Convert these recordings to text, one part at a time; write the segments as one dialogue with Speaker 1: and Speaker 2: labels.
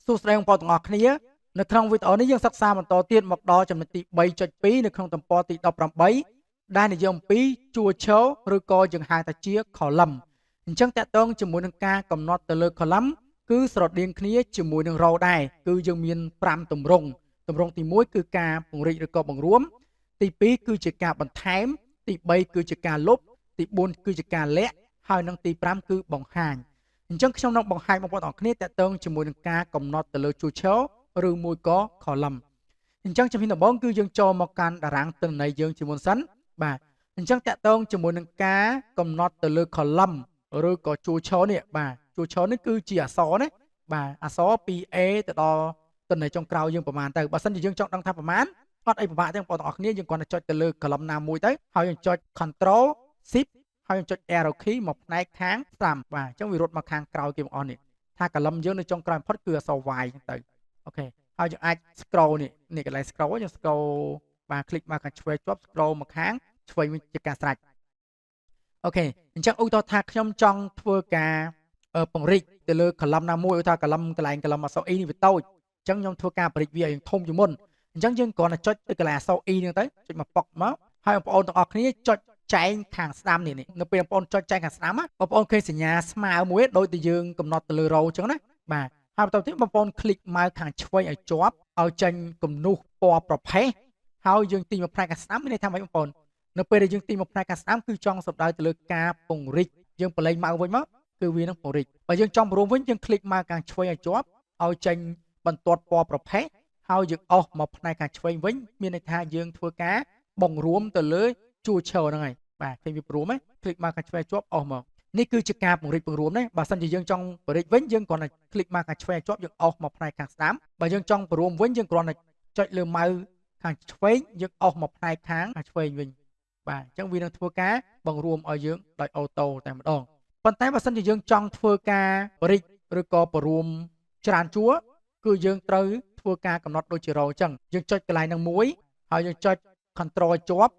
Speaker 1: សួស្តីបងប្អូនទាំងអស់គ្នានៅក្នុងវីដេអូនេះយើងសិក្សាបន្តទៀតមកដល់ចំណុចទី 3.2 នៅក្នុងទំព័រទី 18 ដែលនិយាយអំពីជួរឈរឬក៏យើងហៅថាជា column អញ្ចឹងតកតងជាមួយនឹងការកំណត់ទៅលើ column គឺស្រដៀងគ្នាជាមួយនឹង row ដែរគឺយើងមាន5ទម្រង់ទី1គឺការពង្រីកឬក៏បង្រួមទី2គឺជាការបន្ថែមទី3គឺជាការលុបទី4គឺជាការលាក់ហើយនិងទី5គឺបង្ហាញអញ្ចឹងខ្ញុំនឹងបង្ហាញបងប្អូនទាំងអស់គ្នាតកតងជាមួយនឹងការកំណត់ទៅលើជួរឈរឬមួយក៏ column អញ្ចឹងជំហានដំបូងគឺយើងចូលមកកាន់តារាងទិន្នន័យយើងជាមុនសិនបាទអញ្ចឹងតកតងជាមួយនឹងការកំណត់ទៅលើ column ឬក៏ជួរឈរនេះបាទជួរឈរនេះគឺជាអក្សរណាបាទអក្សរពី A ទៅដល់ទិន្នន័យចុងក្រោយយើងប្រហែលទៅបើសិនជាយើងចង់ដឹងថាប្រហែលអត់អីពិបាកទេបងប្អូនទាំងអស់គ្នាយើងគ្រាន់តែចុចទៅលើ column ណាមួយទៅហើយយើងចុច Control Shift ហើយយើងចុច arrow key មកផ្នែកខាងស្ដាំបាទអញ្ចឹងវារត់មកខាងក្រោយគេបងប្អូននេះថា column យើងនៅចុងក្រោយបំផុតគឺអក្សរ Y ហ្នឹងទៅអូខេហើយយើងអាច scroll នេះកន្លែង scroll យើង scroll បាទ click មកខាងឆ្វេងជាប់ scroll មកខាងឆ្វេងវិញជាការស្រេចអូខេអញ្ចឹងឧទាហរណ៍ថាខ្ញុំចង់ធ្វើការពង្រីកទៅលើ column ណាមួយឧទាហរណ៍ column កន្លែង column អក្សរ E នេះវាតូចអញ្ចឹងខ្ញុំធ្វើការពង្រីកវាឲ្យធំជាងមុនអញ្ចឹងយើងគ្រាន់តែចុចទៅកន្លែងអក្សរ E ហ្នឹងទៅចុចមកប៉ុកមកហើយបងប្អូនទាំងអស់គ្នាចុចចែងខាងស្ដាំនេះនៅពេលបងប្អូនចុចចែងខាងស្ដាំបងប្អូនឃើញសញ្ញាស្មើមួយដូចតែយើងកំណត់ទៅលើ row អញ្ចឹងណាបាទហើយបន្តទៀតបងប្អូនคลิกម៉ៅខាងឆ្វេងឲ្យជាប់ឲ្យចេញគំនូសពណ៌ប្រផេះហើយយើងទីមកផ្នែកខាងស្ដាំមានន័យថាម៉េចបងប្អូននៅពេលដែលយើងទីមកផ្នែកខាងស្ដាំគឺចង់សំដៅទៅលើការពង្រីកយើងបលែងម៉ៅវិញមកគឺវានឹងពង្រីកបើយើងចង់ព្រមវិញយើងคลิกម៉ៅខាងឆ្វេងឲ្យជាប់ឲ្យចេញបន្ទាត់ពណ៌ប្រផេះហើយយើងអោសមកផ្នែកខាងឆ្វេងវិញមានន័យថាយើងធ្វើការបង្រួមទៅលើជួរឈរហ្នឹងហើយបាទឃើញវាព្រមទេคลิกមកខាងឆ្វេងជាប់អោសមកនេះគឺជាការពង្រីកបង្រួមណាបើសិនជាយើងចង់ពង្រីកវិញយើងគ្រាន់តែคลิกមកខាងឆ្វេងជាប់យើងអោសមកផ្នែកខាងស្ដាំបើយើងចង់បង្រួមវិញយើងគ្រាន់តែចុចលើម៉ៅខាងឆ្វេងយើងអោសមកផ្នែកខាងឆ្វេងវិញបាទអញ្ចឹងវានឹងធ្វើការបង្រួមឲ្យយើងដោយអូតូតែម្ដងប៉ុន្តែបើសិនជាយើងចង់ធ្វើការពង្រីកឬក៏បង្រួមច្រើនជួរគឺយើងត្រូវធ្វើការកំណត់ដូចជារោអញ្ចឹងយើងចុចកន្លែងហ្នឹងមួយហើយយើងចុច Control ជាប់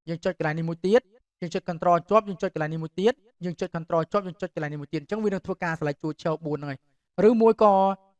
Speaker 1: យើងចុចកន្លែងនេះមួយទៀតយើងចុច Control ជាប់យើងចុចកន្លែងនេះមួយទៀតយើងចុច Control ជាប់យើងចុចកន្លែងនេះមួយទៀតអញ្ចឹងវានឹងធ្វើការ select ជួរឈរ4ហ្នឹងហើយឬមួយក៏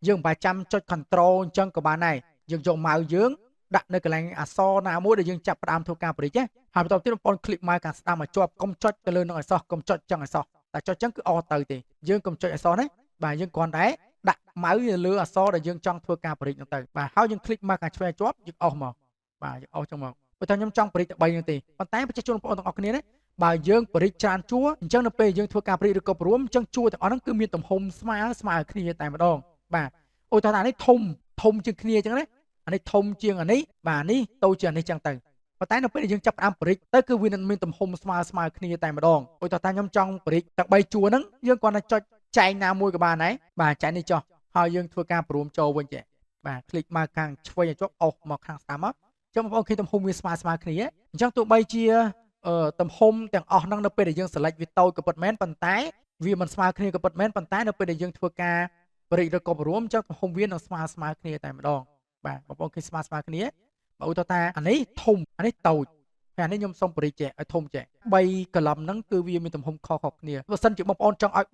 Speaker 1: យើងមិនបាច់ចាំចុច Control អញ្ចឹងក៏បានដែរយើងយកម៉ៅយើងដាក់នៅកន្លែងអក្សរណាមួយដែលយើងចាប់ផ្ដើមធ្វើការពង្រីកហើយបន្តទៀតបងប្អូនคลิกម៉ៅខាងស្ដាំមកជាប់កុំចុចទៅលើនឹងអក្សរកុំចុចចឹងអក្សរតែចុចចឹងគឺអត់ទៅទេយើងកុំចុចអក្សរណាបាទយើងគ្រាន់តែដាក់ម៉ៅនៅលើអក្សរដែលយើងចង់ធ្វើការពង្រីកហ្នឹងទៅបាទហើយយើងคลิกម៉ៅខាងឆ្វេងជាប់យើងអោសមកបាទយើងអោសចឹងមកបើថាខ្ញុំចង់ពង្រីកទៅ3ហ្នឹងទេប៉ុន្តែប្រជាជនបងប្អូនទាំងអស់គ្នាណាបើយើងពង្រីកច្រើនជួរអញ្ចឹងនៅពេលយើងធ្វើការពង្រីកឬក៏ព្រមអញ្ចឹងជួរទាំងអស់ហ្នឹងគឺមានទំហំស្មើគ្នាតែម្ដងបាទឧទាហរណ៍ថានេះធំជាងគ្នាអញ្ចឹងណាអានេះធំជាងអានេះបាទនេះតូចជាងអានេះអញ្ចឹងទៅប៉ុន្តែនៅពេលដែលយើងចាប់ផ្ដើមពង្រីកទៅគឺវានឹងមានទំហំស្មើគ្នាតែម្ដងឧទាហរណ៍ថាខ្ញុំចង់ពង្រីកទាំង3ជួរហ្នឹងយើងគ្រាន់តែចុចចែងណាមួយក៏បានដែរបាទចែងនេះចុះហើយយើងធ្វើការព្រមចូលវិញចេះបាទคลิกមកខាងឆ្វេងឲ្យជាប់អោសមកខាងស្ដាំមកចឹងបងប្អូនឃើញទំហំវាស្មើគ្នាអញ្ចឹងទោះបីជាទំហំទាំងអស់ហ្នឹងនៅពេលដែលយើង select វាតូចក៏ពិតមែនប៉ុន្តែវាមិនស្មើគ្នាក៏ពិតមែនប៉ុន្តែនៅពេលដែលយើងធ្វើការបរិយាឬក៏បរួមអញ្ចឹងទំហំវានឹងស្មើគ្នាតែម្ដងបាទបងប្អូនឃើញស្មើគ្នាបើឧទាហរណ៍ថាអានេះធំអានេះតូចហើយអានេះខ្ញុំសុំបរិយាចេះឲ្យធំចេះ3កលឹមហ្នឹងគឺវាមានទំហំខុសៗគ្នាបើសិនជាបងប្អូនចង់ឲ្យ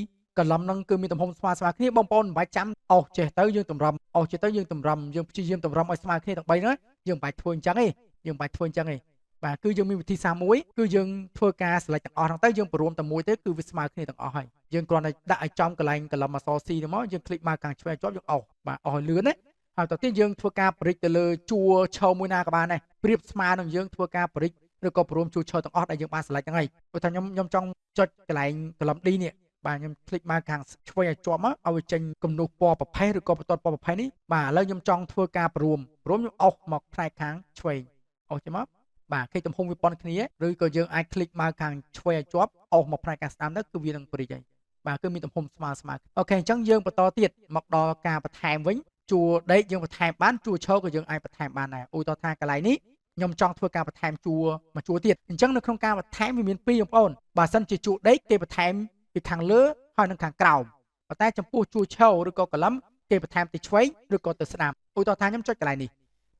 Speaker 1: 3កលឹមហ្នឹងគឺមានទំហំស្មើគ្នាបងប្អូនមិនបាច់ចាំអោសចេះទៅយើងតម្រឹមអោសចេះទៅយើងតម្រឹមយើងព្យាយាមតម្រឹមឲ្យស្មើគ្នាទាំង3ហ្នឹងយើងមិនបាច់ធ្វើអញ្ចឹងទេយើងមិនបាច់ធ្វើអញ្ចឹងទេបាទគឺយើងមានវិធីសាស្ត្រមួយគឺយើងធ្វើការ select ទាំងអស់ហ្នឹងទៅយើងបរួមតែមួយទេគឺវាស្មើគ្នាទាំងអស់ហើយយើងគ្រាន់តែដាក់ឲ្យចំកន្លែងកលឹមអក្សរ C ហ្នឹងមកយើងคลิกមកខាងឆ្វេងជាប់យើងអោសបាទអោសឲ្យលឿនណាហើយតទៅទៀតយើងធ្វើការបរិចទៅលើជួរឈរមួយណាក៏បានដែរប្រៀបស្មើនឹងយើងធ្វើការបរិចឬក៏ព្រមជួរឈរទាំងអស់ដែលយើងបាន select ហ្នឹងហើយព្រោះថាខ្ញុំចង់ចុចកន្លែងកលឹម D នេះបាទខ្ញុំคลิกមកខាងឆ្វេងឲ្យជាប់មកឲ្យវាចេញគំនូសពណ៌ប្រផេះឬក៏បន្ទាត់ពណ៌ប្រផេះនេះបាទឥឡូវខ្ញុំចង់ធ្វើការព្រមខ្ញុំអោសមកផ្នែកខាងឆ្វេងអោសចេញមកបាទឃើញទំហំវាប៉ុនគ្នាឬក៏យើងអាចคลิกមកខាងឆ្វេងឲ្យជាប់អោសមកផ្នែកខាងស្ដាំទៅគឺវានឹងព្រីកហើយបាទគឺមានទំហំស្មើអូខេអញ្ចឹងយើងបន្តទៀតមកដល់ការបន្ថែមវិញជួរដេកយើងបន្ថែមបានជួរឈរក៏យើងអាចបន្ថែមបានដែរឧទាហរណ៍ថាកន្លែងនេះខ្ញុំចង់ធ្វើការបន្ថែមជួរមួយជួរទៀតអញ្ចឹងនៅក្នុងការបន្ថែមវាមាន2បងប្អូនបើសិនជាជួរដេកគេបន្ថែមពីខាងលើហើយនិងខាងក្រោមប៉ុន្តែចំពោះជួរឈរឬក៏កលឹមគេបន្ថែមទៅឆ្វេងឬក៏ទៅស្ដាំឧទាហរណ៍ថាខ្ញុំចុចកន្លែងនេះ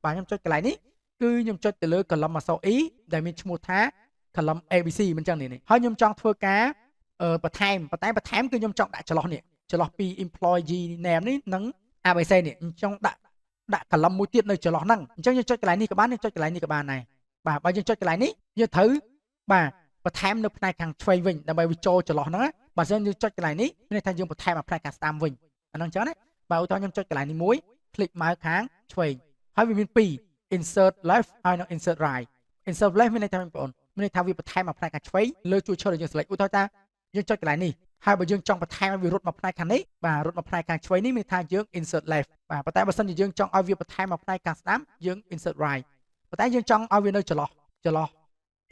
Speaker 1: បាទខ្ញុំចុចកន្លែងនេះគឺខ្ញុំចុចទៅលើកលឹមអក្សរ E ដែលមានឈ្មោះថាកលឹម ABC មិនចឹងនេះហើយខ្ញុំចង់ធ្វើការបន្ថែមប៉ុន្តែបន្ថែមគឺខ្ញុំចង់ដាក់ចន្លោះនេះចន្លោះពី employee name នេះនិង ABC នេះអញ្ចឹងដាក់កលឹមមួយទៀតនៅចន្លោះហ្នឹងអញ្ចឹងយើងចុចកន្លែងនេះក៏បានយើងចុចកន្លែងនេះក៏បានដែរបាទបើយើងចុចកន្លែងនេះយើងត្រូវបាទបន្ថែមនៅផ្នែកខាងឆ្វេងវិញដើម្បីវាចូលចន្លោះហ្នឹងបើមិនយើងចុចកន្លែងនេះមានន័យថាយើងបន្ថែមមកផ្នែកខាងស្ដាំវិញអាហ្នឹងអញ្ចឹងណាបើឧទាហរណ៍ខ្ញុំចុចកន្លែងនេះមួយคลิกម៉ៅខាងឆ្វេងហើយវាមាន2 insert left ហើយនិង insert right insert left មានន័យថាបងប្អូនមានន័យថាវាបន្ថែមមកផ្នែកខាងឆ្វេងលើជួរឈើដែលយើង select ឧទាហរណ៍ថាយើងចុចកន្លែងនេះហើយបើយើងចង់បន្ថែមឲ្យវារត់មកផ្នែកខាងនេះបាទរត់មកផ្នែកខាងឆ្វេងនេះមានថាយើង insert left បាទប៉ុន្តែបើសិនជាយើងចង់ឲ្យវាបន្ថែមមកផ្នែកខាងស្ដាំយើង insert right ប៉ុន្តែយើងចង់ឲ្យវានៅចន្លោះ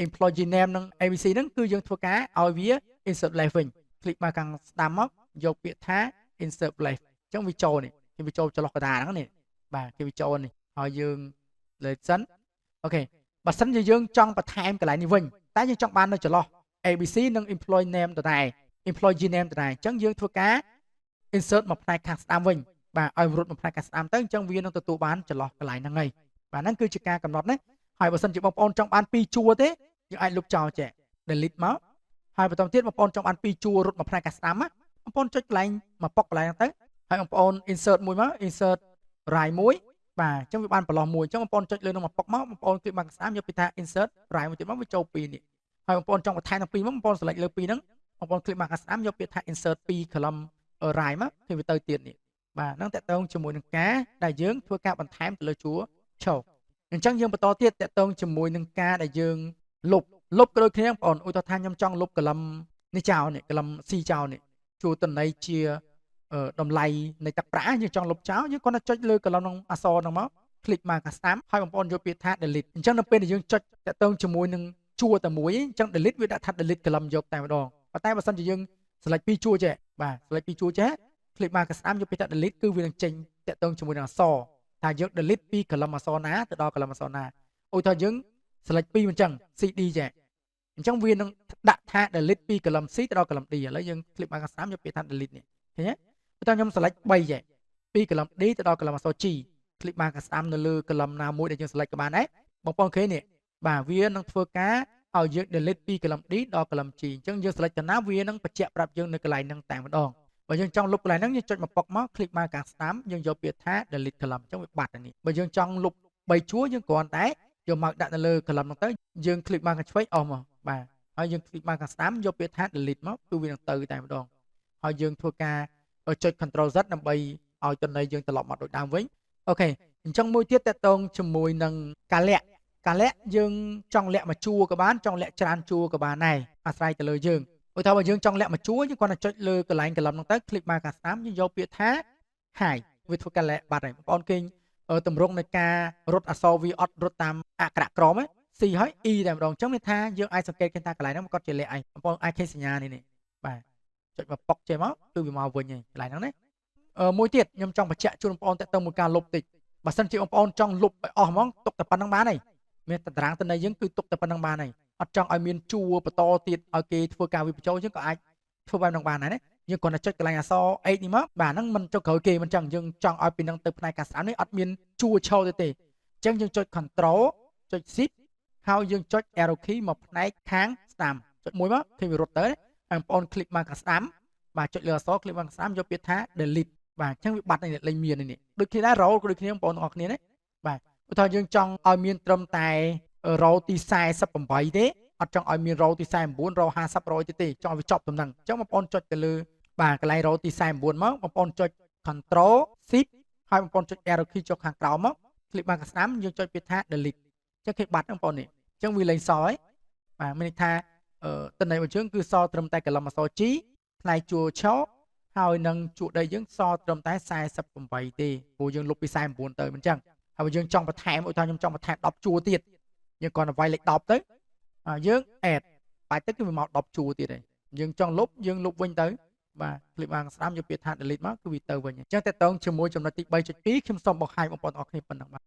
Speaker 1: employee name និង ABC ហ្នឹងគឺយើងធ្វើការឲ្យវា insert left វិញ click មកខាងស្ដាំមកយកពាក្យថា insert left អញ្ចឹងវាចូលនេះគេវាចូលចន្លោះកណ្ដាលហ្នឹងនេះបាទគេវាចូលនេះហើយយើងលើកសិនអូខេបើសិនជាយើងចង់បន្ថែមកន្លែងនេះវិញតែយើងចង់បាននៅចន្លោះ ABC និង employee name ដដែល employee name ដដែលអញ្ចឹងយើងធ្វើការ insert មកផ្នែកខាងស្ដាំវិញបាទឲ្យរត់មកផ្នែកខាងស្ដាំទៅអញ្ចឹងវានឹងទទួលបានចន្លោះកន្លែងហ្នឹងហើយបាទហ្នឹងគឺជាការកំណត់ណាហើយបើសិនជាបងប្អូនចង់បាន2ជួរទេយើងអាចលុបចោលចេះ delete មកហើយបន្តទៀតបងប្អូនចង់បាន2ជួររត់មកផ្នែកខាងស្ដាំណាបងប្អូនចុចកន្លែងមកប៉ុកកន្លែងហ្នឹងទៅហើយបងប្អូន insert មួយមក insert right មួយបាទអញ្ចឹងវាបានប្រឡោះមួយអញ្ចឹងបងប្អូនចុចលើនឹងមកប៉ុកមកបងប្អូនគ្លីកមកខាងស្ដាំយកពីថា insert right មួយទៀតមកវាចូល2នេះហើយបងប្អូនចង់បន្ថែមទាំងពីរមកបងប្អូន select លើ2ហ្នឹងបងប្អូនគ្លីកមកខាងស្ដាំយកពាក្យថា insert 2 column right មកគឺវាទៅទៀតនេះបាទហ្នឹងតកតងជាមួយនឹងការដែលយើងធ្វើការបន្ថែមទៅលើជួរឈរអញ្ចឹងយើងបន្តទៀតតកតងជាមួយនឹងការដែលយើងលុបក៏ដូចគ្នាបងប្អូនឧទាហរណ៍ថាខ្ញុំចង់លុប column នេះចោលនេះ column C ចោលនេះជួរតន័យជាតម្លៃនៃទឹកប្រាក់យើងចង់លុបចោលយើងគ្រាន់តែចុចលើ column ក្នុងអក្សរហ្នឹងមកคลิกមកខាងស្ដាំហើយបងប្អូនយកពាក្យថា delete អញ្ចឹងនៅពេលដែលយើងចុចតកតងជាមួយនឹងជួរតែមួយអញ្ចឹង delete វាដាក់ថា delete column យកតែម្ដងប៉ុន្តែបើសិនជាយើង select 2ជួរចេះបាទ select 2ជួរចេះคลิกមកខាងស្ដាំយកពាក្យថា delete គឺវានឹងចេញតកតងជាមួយនឹងអក្សរថាយើង delete ពី column អក្សរណាទៅដល់ column អក្សរណាឧទាហរណ៍យើង select 2អញ្ចឹង CD ចេះអញ្ចឹងវានឹងដាក់ថា delete ពី column C ទៅដល់ column D ឥឡូវយើងคลิกមកខាងស្ដាំយកពាក្យថា delete នេះឃើញទេឧទាហរណ៍ខ្ញុំ select 3ចេះពី column D ទៅដល់ column អក្សរ G คลิกមកខាងស្ដាំនៅលើ column ណាមួយដែលយើង select ក៏បានដែរបងប្អូនឃើញនេះបាទវានឹងធ្វើការឲ្យយើង delete ពី column D ដល់ column G អញ្ចឹងយើង select ទៅណាវានឹងបញ្ជាក់ប្រាប់យើងនៅកន្លែងហ្នឹងតែម្ដងបើយើងចង់លុបកន្លែងហ្នឹងយើងចុចមកប៉ុកមកคลิกមកខាងស្ដាំយើងយកពាក្យថា delete column អញ្ចឹងវាបាត់នេះបើយើងចង់លុប3ជួរយើងគ្រាន់តែយកមកដាក់នៅលើ column ហ្នឹងទៅយើងคลิกមកខាងឆ្វេងអស់មកបាទហើយយើងคลิกមកខាងស្ដាំយកពាក្យថា delete មកគឺវានឹងទៅតែម្ដងហើយយើងធ្វើការចុច Ctrl Z ដើម្បីឲ្យតន័យយើងត្រឡប់មកដូចដើមវិញអូខេអញ្ចឹងមួយទៀតតកតងជាមួយនឹងការលាក់យើងចង់លាក់មួយជួរក៏បានចង់លាក់ច្រើនជួរក៏បានដែរអាស្រ័យទៅលើយើងឧទាហរណ៍បើយើងចង់លាក់មួយជួរយើងគ្រាន់តែចុចលើកន្លែង column ហ្នឹងទៅคลิกមកខាងស្ដាំយើងយកពាក្យថា hide វាធ្វើការលាក់បាត់ហើយបងប្អូនឃើញតម្រងនៃការរត់អក្សរវាអត់រត់តាមអក្ខរក្រម C ហើយ E តែម្ដងអញ្ចឹងមានថាយើងអាចសង្កេតឃើញថាកន្លែងហ្នឹងគាត់ជាលាក់ឯងបងប្អូនអាចឃើញសញ្ញានេះបាទចុចមកប៉ុកចេះមកគឺវាមកវិញហើយកន្លែងហ្នឹងណាមួយទៀតខ្ញុំចង់បញ្ជាក់ជូនបងប្អូនតើទៅមួយការលុបតិចបើសិនជាបងប្អូនចង់លុបឲ្យអស់ហ្មងទុកតែប៉ុណ្្នឹងបានហើយមានតារាងតន័យយើងគឺទុកតែប៉ុណ្្នឹងបានហើយអត់ចង់ឲ្យមានជួរបន្តទៀតឲ្យគេធ្វើការវិបញ្ចូលយើងក៏អាចធ្វើបែបហ្នឹងបានដែរណាយើងគ្រាន់តែចុចកន្លែងអក្សរ H នេះមកបាទហ្នឹងមិនចុចក្រោយគេមិនចឹងយើងចង់ឲ្យពីហ្នឹងទៅផ្នែកខាងស្ដាំនេះអត់មានជួរឈរទេអញ្ចឹងយើងចុច Ctrl ចុច Shift ហើយយើងចុច arrow key មកផ្នែកខាងស្ដាំចុចមួយមកឃើញវារត់ទៅហើយបងប្អូនคลิกមកខាងស្ដាំបាទចុចលើអក្សរคลิกមកខាងស្ដាំយកពាក្យថា delete បាទអញ្ចឹងវាបាត់លេខមាននេះដូចគ្នាដែរ row ក៏ដូចគ្នាបងប្អូនទាំងអស់គ្នាណាបាទឧទាហរណ៍យើងចង់ឲ្យមានត្រឹមតែ row ទី48ទេអត់ចង់ឲ្យមាន row ទី49 row 50 row ទេចង់ឲ្យវាចប់តំណឹងអញ្ចឹងបងប្អូនចុចទៅលើបាទកន្លែង row ទី49មកបងប្អូនចុច Ctrl Shift ហើយបងប្អូនចុច arrow key ចុចខាងក្រោមមកคลิกមកខាងស្ដាំយើងចុចពាក្យថា delete អញ្ចឹងគេបាត់បងប្អូននេះអញ្ចឹងវាលេងសហើយបាទមានន័យថាតន័យរបស់យើងគឺសល់ត្រឹមតែកលំអក្សរ G ផ្នែកជួរឈរហើយនឹងជួរដីយើងសល់ត្រឹមតែ48ទេព្រោះយើងលុបពី49ទៅមិនអញ្ចឹងហើយបើយើងចង់បន្ថែមឧទាហរណ៍ខ្ញុំចង់បន្ថែម10ជួរទៀតយើងគ្រាន់តែវាយលេខ10ទៅយើង add បាច់ទៅគឺវាមក10ជួរទៀតហើយយើងចង់លុបយើងលុបវិញទៅបាទคลิกមកស្ដាំយកពាក្យថា delete មកគឺវាទៅវិញអញ្ចឹងតើតើជាមួយចំណុចទី 3.2 ខ្ញុំសូមបង្ហាញបងប្អូនអរគ្នាប៉ុណ្ណឹងបាទ